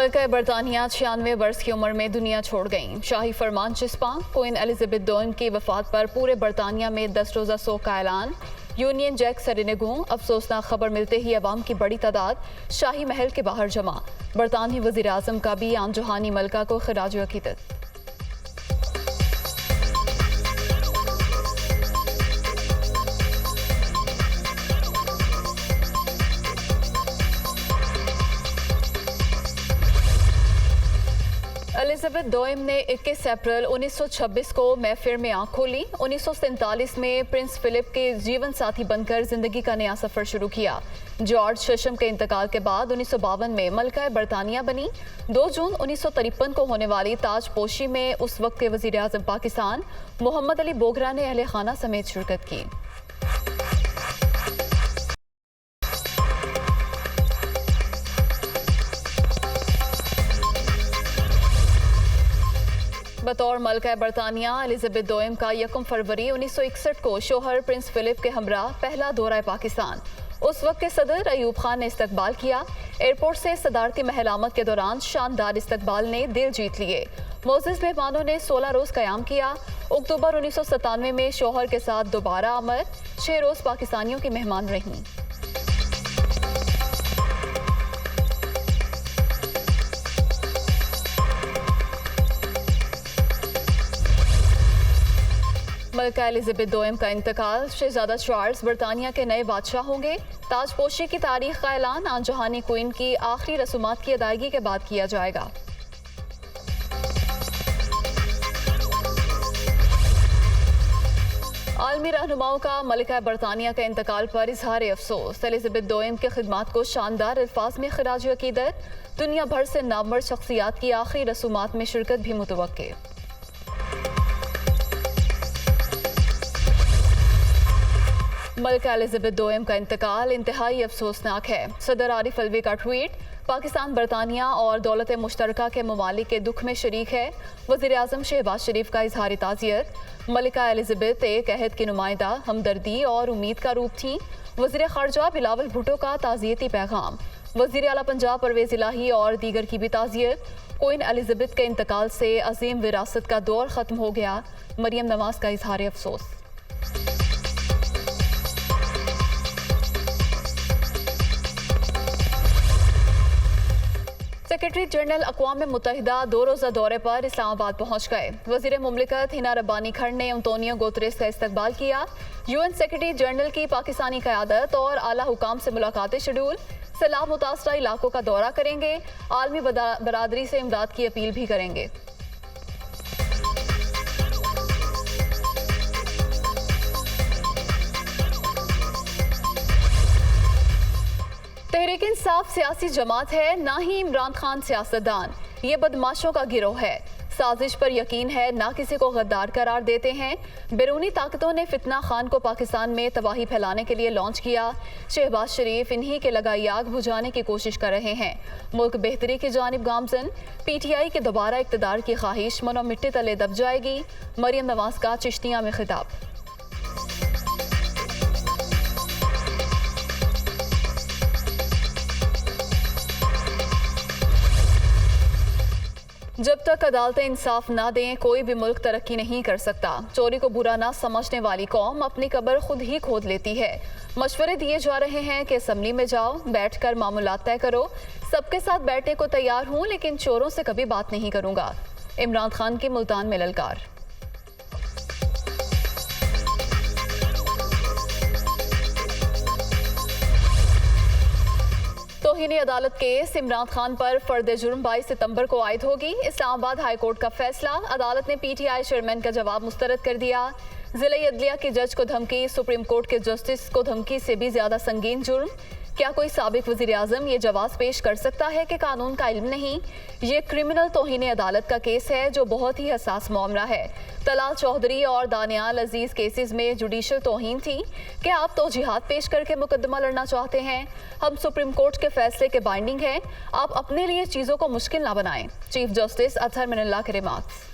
मलका बरतानिया 96 वर्ष की उम्र में दुनिया छोड़ गईं। शाही फरमान चिस्पा, क्वीन एलिजाबेथ दोम की वफात पर पूरे बरतानिया में 10 रोज़ा शोक का ऐलान। यूनियन जैक सरेनेगू, अफसोसनाक खबर मिलते ही अवाम की बड़ी तादाद शाही महल के बाहर जमा। बरतानवी वज़ीर आज़म का भी आन जुहानी मलका को खिराज अकीदत। एलिजाबेथ दोम ने 21 अप्रैल 1926 को मैफेयर में आंख खोली। 1947 में प्रिंस फिलिप के जीवन साथी बनकर जिंदगी का नया सफर शुरू किया। जॉर्ज शशम के इंतकाल के बाद 1952 में मलका बरतानिया बनी। 2 जून 1953 को होने वाली ताजपोशी में उस वक्त के वजीर आज़म पाकिस्तान मोहम्मद अली बोगरा ने अहले खाना समेत शिरकत की। बतौर मलका बरतानिया एलिजाबेथ दोम का 1 फरवरी 1961 को शोहर प्रिंस फिलिप के हमरा पहला दौरा पाकिस्तान। उस वक्त के सदर अयूब खान ने इस्तकबाल किया। एयरपोर्ट से सदारती महल आमद के दौरान शानदार इस्तकबाल ने दिल जीत लिए। मोअज़्ज़िज़ मेहमानों ने 16 रोज़ क़याम किया। अक्टूबर 1997 में शोहर के साथ दोबारा आमद। 6 रोज़ पाकिस्तानियों की मेहमान रहीं। मलका एलिजाबेथ दोम का इंतकाल। शहजादा चार्ल्स बरतानिया के नए बादशाह होंगे। ताजपोशी की तारीख का ऐलान आन जहानी क्वीन की आखिरी रसूमात की अदायगी के बाद किया जाएगा। आलमी रहनुमाओं का मलका बरतानिया के इंतकाल पर इजहार अफसोस। एलिजाबेथ दोम के खिदमात को शानदार अल्फाज में खिराज अकीदत। दुनिया भर से नामवर शख्सियात की आखिरी रसूमात में शिरकत भी मुतवक्के। मलका एलिजाबेथ दोम का इंतकाल इंतहाई अफसोसनाक है। सदर आरिफ अलवी का ट्वीट, पाकिस्तान बरतानिया और दौलत मुश्तरका के ममालिक के दुख में शरीक है। वज़ीर आज़म शहबाज शरीफ का इजहार ताज़ियत। मलिका एलिजाबेथ एक अहद की नुमाइंदा, हमदर्दी और उम्मीद का रूप थी। वज़ीर ख़ारजा बिलावल भुट्टो का ताज़ियती पैगाम। वज़ीर आला पंजाब परवेज़ इलाही और दीगर की भी ताज़ियत। क्वीन एलिजाबेथ के इंतकाल से अजीम विरासत का दौर ख़त्म हो गया। मरियम नवाज का इजहार अफसोस। सेक्रेटरी जनरल अक़वाम मुत्तहिदा 2 रोज़ा दौरे पर इस्लामाबाद पहुँच गए। वज़ीर मुमलिकत हिना रब्बानी खंड ने अंतोनियो गुतेरेस का इस्तकबाल किया। UN सेक्रेटरी जनरल की पाकिस्तानी क़यादत और आला हुकाम से मुलाकातें शेड्यूल। सैलाब मुतासरा इलाकों का दौरा करेंगे। आलमी बरादरी से इमदाद की अपील भी करेंगे। तहरीक इंसाफ सियासी जमात है, ना ही इमरान खान सियासतदान। ये बदमाशों का गिरोह है। साजिश पर यकीन है, ना किसी को गद्दार करार देते हैं। बैरूनी ताकतों ने फितना खान को पाकिस्तान में तबाही फैलाने के लिए लॉन्च किया। शहबाज शरीफ इन्हीं के लगाई आग बुझाने की कोशिश कर रहे हैं। मुल्क बेहतरी की जानिब गामजन। PTI के दोबारा इक़्तिदार की ख्वाहिश मनो मिट्टी तले दब जाएगी। मरियम नवाज का चिश्तिया में खिताब। जब तक अदालतें इंसाफ ना दें, कोई भी मुल्क तरक्की नहीं कर सकता। चोरी को बुरा ना समझने वाली कौम अपनी कब्र खुद ही खोद लेती है। मशवरे दिए जा रहे हैं कि असम्बली में जाओ, बैठकर मामूलात तय करो। सबके साथ बैठने को तैयार हूँ, लेकिन चोरों से कभी बात नहीं करूँगा। इमरान खान की मुल्तान में ललकार। तौहीन अदालत केस इमरान खान पर फर्द जुर्म 22 सितंबर को आयद होगी। इस्लामाबाद हाई कोर्ट का फैसला। अदालत ने PTI चेयरमैन का जवाब मुस्तरद कर दिया। जिला अदलिया के जज को धमकी, सुप्रीम कोर्ट के जस्टिस को धमकी से भी ज्यादा संगीन जुर्म। क्या कोई साबिक वज़ीर आज़म ये जवाब पेश कर सकता है कि कानून का इल्म नहीं? ये क्रिमिनल तौहीन अदालत का केस है जो बहुत ही हसास मामला है। तलाल चौधरी और दानियाल अजीज केसेस में जुडिशल तौहीन थी। क्या आप तौजीहात पेश करके मुकदमा लड़ना चाहते हैं? हम सुप्रीम कोर्ट के फैसले के बाइंडिंग हैं। आप अपने लिए चीज़ों को मुश्किल ना बनाएं। चीफ जस्टिस अतहर मिनल्लाह के रिमार्क्स।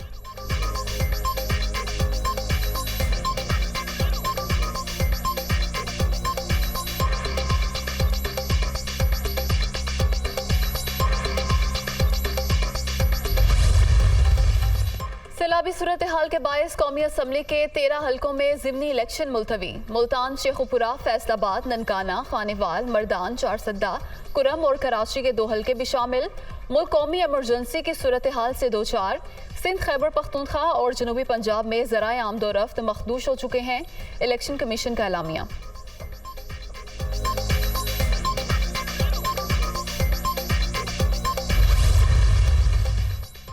इंतखाबी सूरत हाल के बायस कौमी असम्बली के 13 हलकों में ज़िमनी इलेक्शन मुलतवी। मुल्तान, शेखुपुरा, फैसलाबाद, ननकाना, खानेवाल, मर्दान, चारसद्दा, कुरम और कराची के 2 हलके भी शामिल। मुल्क कौमी एमरजेंसी की सूरत हाल से दो चार। सिंध, खैबर पख्तूनख्वा और जनूबी पंजाब में ज़राए आमदोरफ्त मखदूश हो चुके हैं। इलेक्शन कमीशन का एलामिया।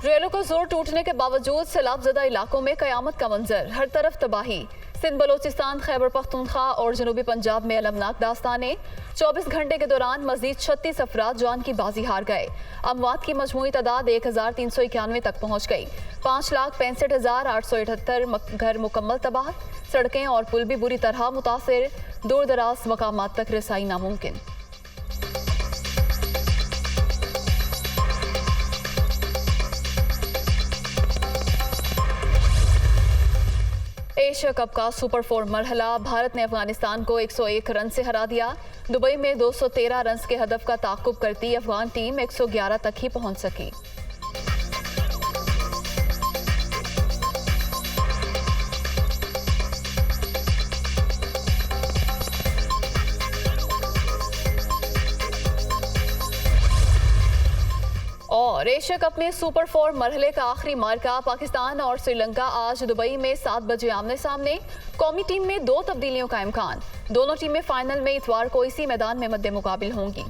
रेलों का जोर टूटने के बावजूद सैलाबजदा इलाकों में कयामत का मंजर, हर तरफ तबाही। सिंध, बलोचिस्तान, खैबर पख्तूनख्वा और जनूबी पंजाब में अलमनाक दास्तानें। 24 घंटे के दौरान मजीद 36 अफराद जान की बाजी हार गए। अमवात की मजमूई तादाद 1391 तक पहुँच गई। 5,65,878 घर मुकम्मल तबाह। सड़कें और पुल भी बुरी तरह मुतासिर। दूर दराज मकामात तक रसाई नामुमकिन। एशिया कप का सुपर 4 मरहला, भारत ने अफगानिस्तान को 101 रन से हरा दिया। दुबई में 213 रन के हदफ का ताक़ुब करती अफगान टीम 111 तक ही पहुंच सकी। और एशिया कप में सुपर 4 मरहले का आखिरी मार्का पाकिस्तान और श्रीलंका आज दुबई में 7 बजे आमने सामने। कौमी टीम में 2 तब्दीलियों का इम्कान। दोनों टीमें फाइनल में इतवार को इसी मैदान में मद्दे मुकाबिल होंगी।